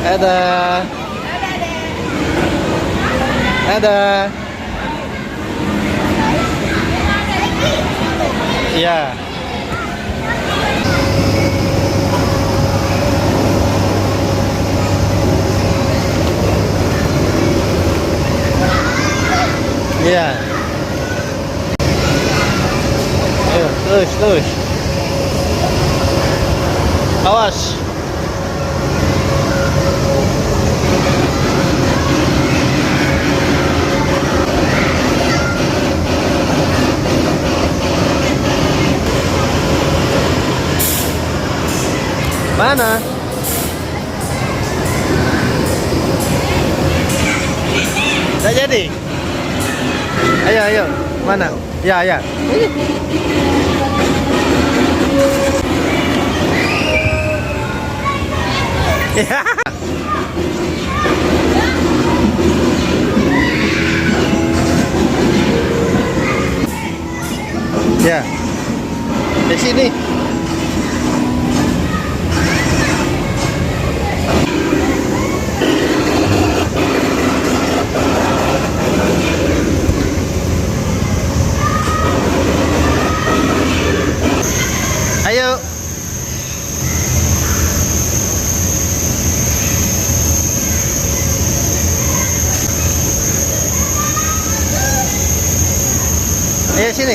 Ada. Ada. Iya. Iya. Ayo, terus. Awas. Mana? Tidak jadi. Ayo. Mana? Ya. Ya. Ya. Di sini. Ayo. Ayo sini.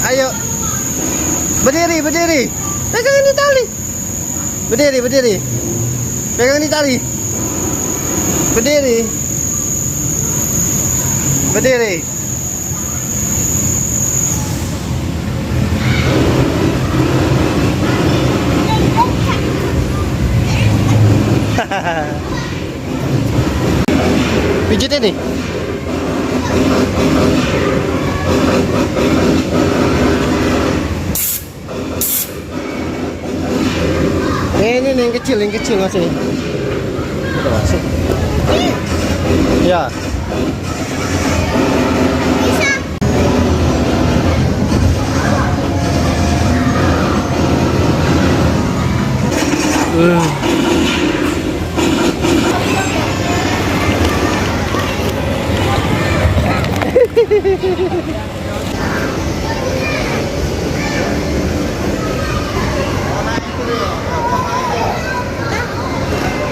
Ayo. Berdiri. Pegang ini tali. Berdiri. Pegang ini tali. Berdiri. Pijit ini. Ini nih yang kecil masih. Udah masuk. Ya.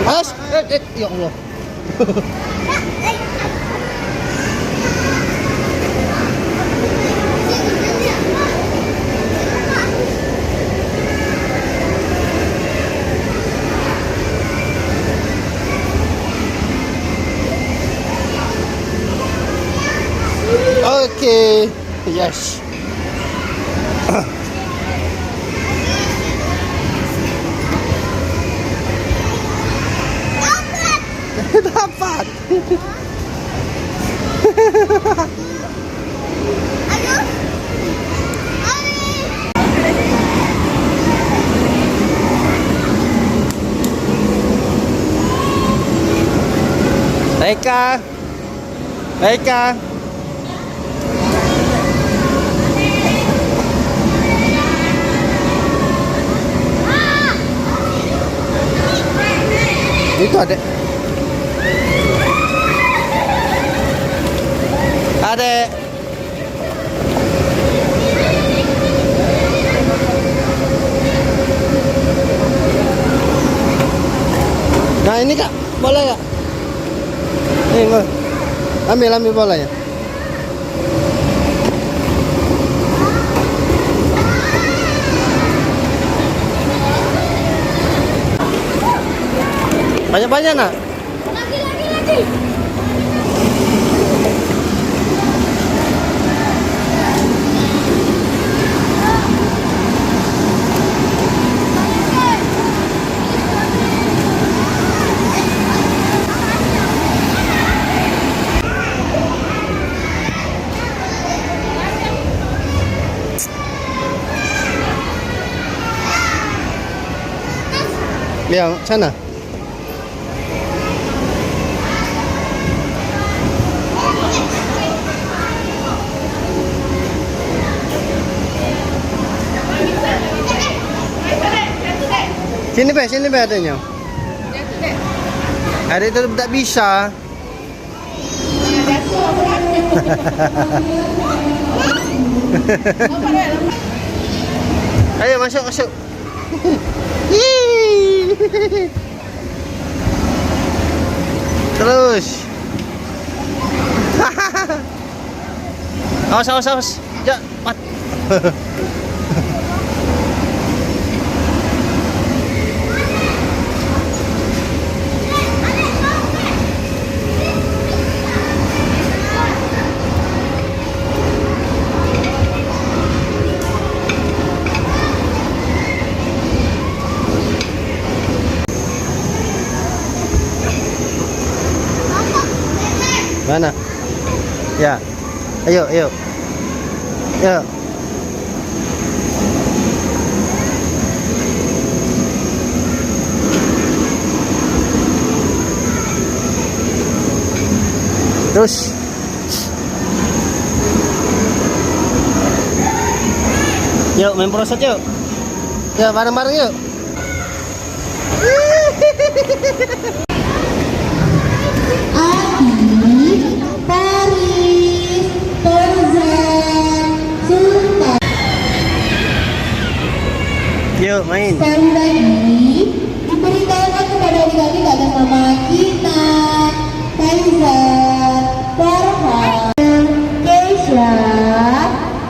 Mas, ya Allah. Oke, yes. Dapat. Eka. Itu ada. Nah ini kak, bola ya? Ini ambil bolanya. Banyak nak? Lagi. Ya, sana. Sini be adanya. Ada itu tak bisa. Ayo masuk. Terus. Awas. Ya, pat. Mana? Ya. Ayo. Ya. Terus. Yuk, main proses yuk. Ya, bareng-bareng yuk. Yuk main. Sekali lagi diberitahukan kepada adik-adik atas nama kita, Faizal, Farhan, Keisha,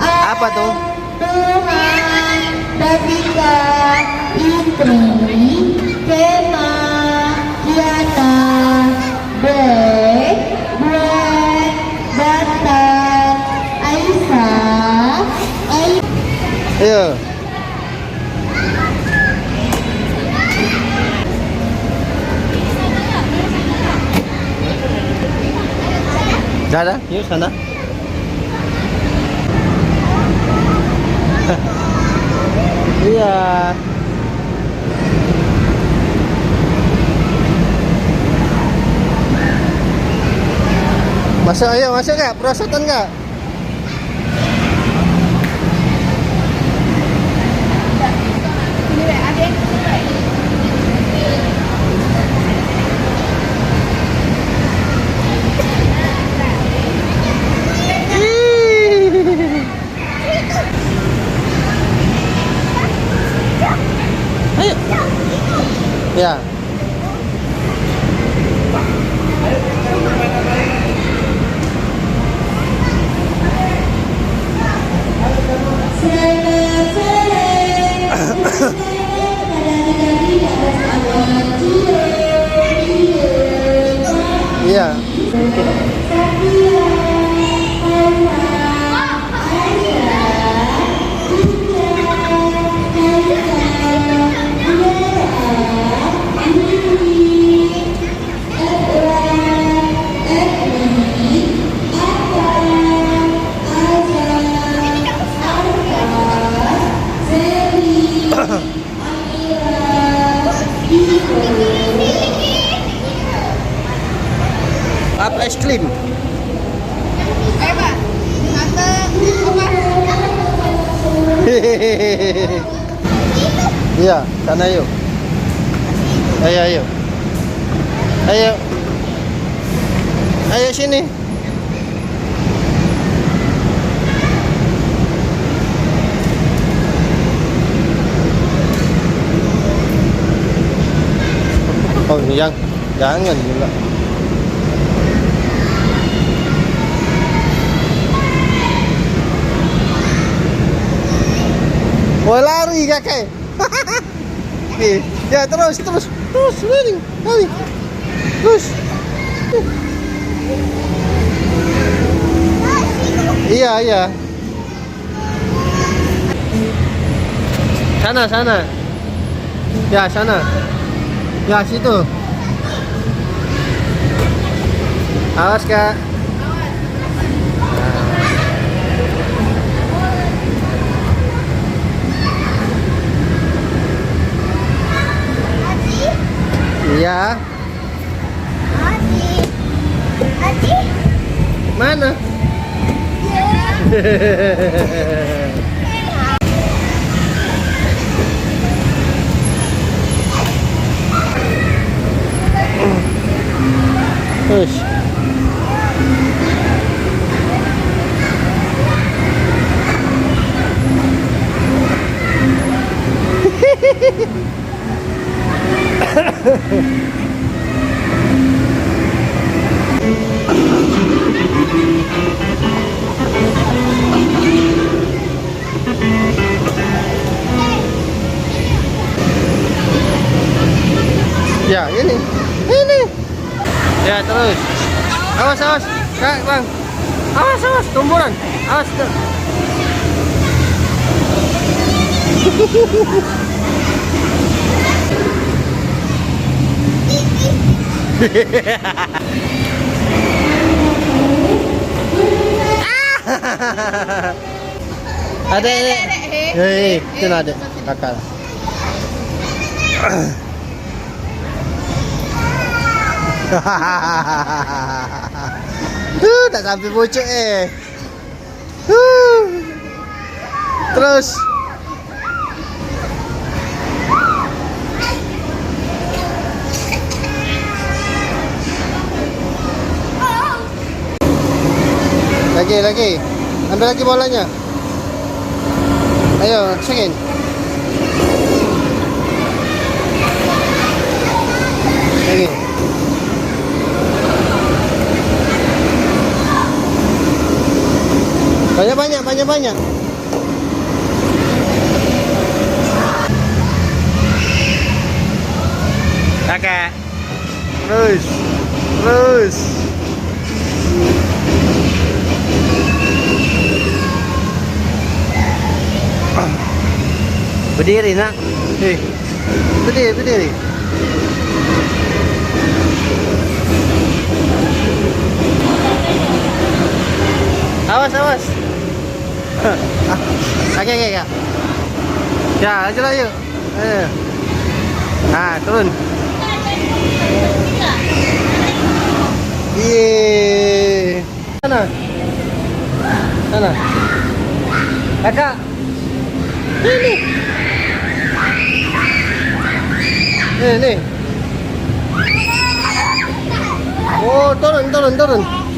Apa tuh? Tuhan, Davika, Indri, Kema, Kiana, Bek, Brad, Batan, Aisyah, Ayo. Sana, yuk sana. Iya. Masuk nggak? Perosotan nggak? Ayo. Ya. Iya. Apa es krim? Ayo Pak, Tante, Oma. Iya, sana yuk. Ayo. Ayo sini. Oh, jangan juga. Wah, lari kakek. Nih, ya terus, lari. Terus. Iya. Sana. Ya, sana. Ya, situ. Awas, Kak. Iya. Adi. Mana? Terus. Ya, ini. Ini. Ya, terus. Awas, awas. Kak, Bang. Awas, awas, tumburan. Awas. Tuh. Ada ini. Hei, itu ada kakak. Tak sampai pucuk Terus. Lagi. Ambil lagi bolanya. Ayo, cekin. Lagi. Banyak. Kakak. Terus. Berdiri nak. Berdiri. Awas. Okey. Ya, lanjutlah yuk. Turun. Yeay. Sana. Kakak. Ini. Ini. Oh, turun.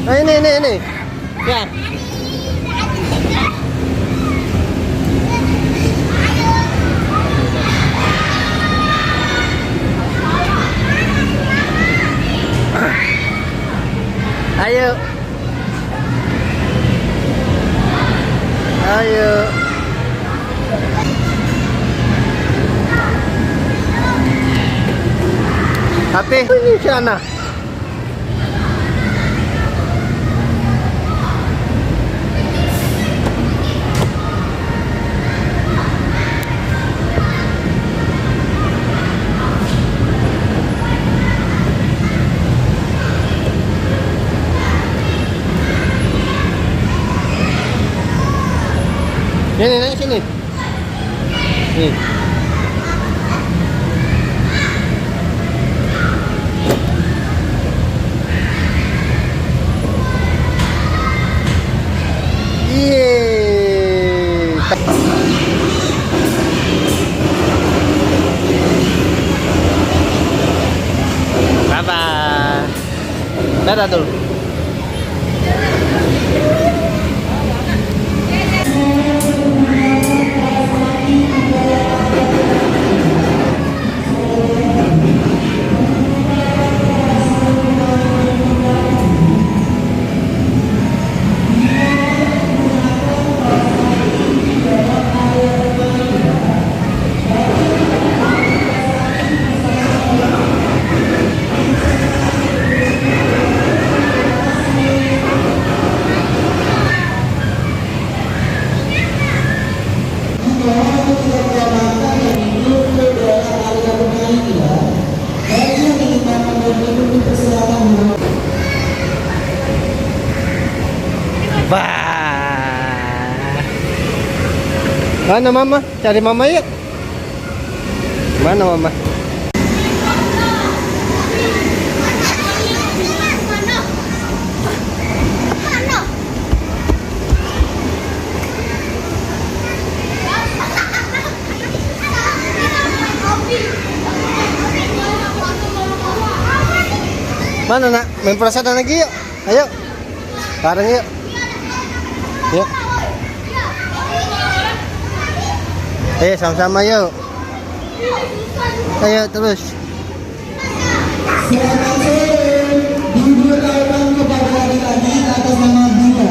Nah, ini. Ya. Ayo. Tapi ini sana. Ini naik sini. Nih. Yeay. Bye-bye. Dadah dulu. Mana mama? Cari mama yuk. Mana mama? Mana nak? Main perasadan lagi yuk. Ayo. Bareng yuk. Yuk. Ayo sama-sama yuk. Ayo terus. Selamat sore. Diberitahukan kepada adik-adik atas nama Bunda,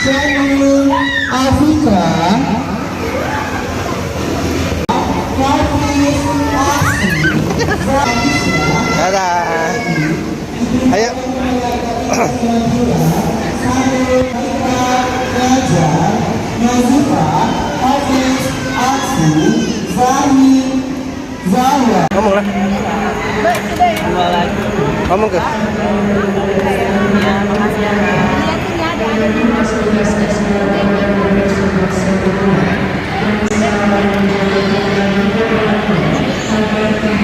Syanul, Afika, Hafiz, Asri, Dadah. Ayo. Nazifa, Hafiz, Asri, Zahir, Zahra. Ngomong lah. Ngomong ke.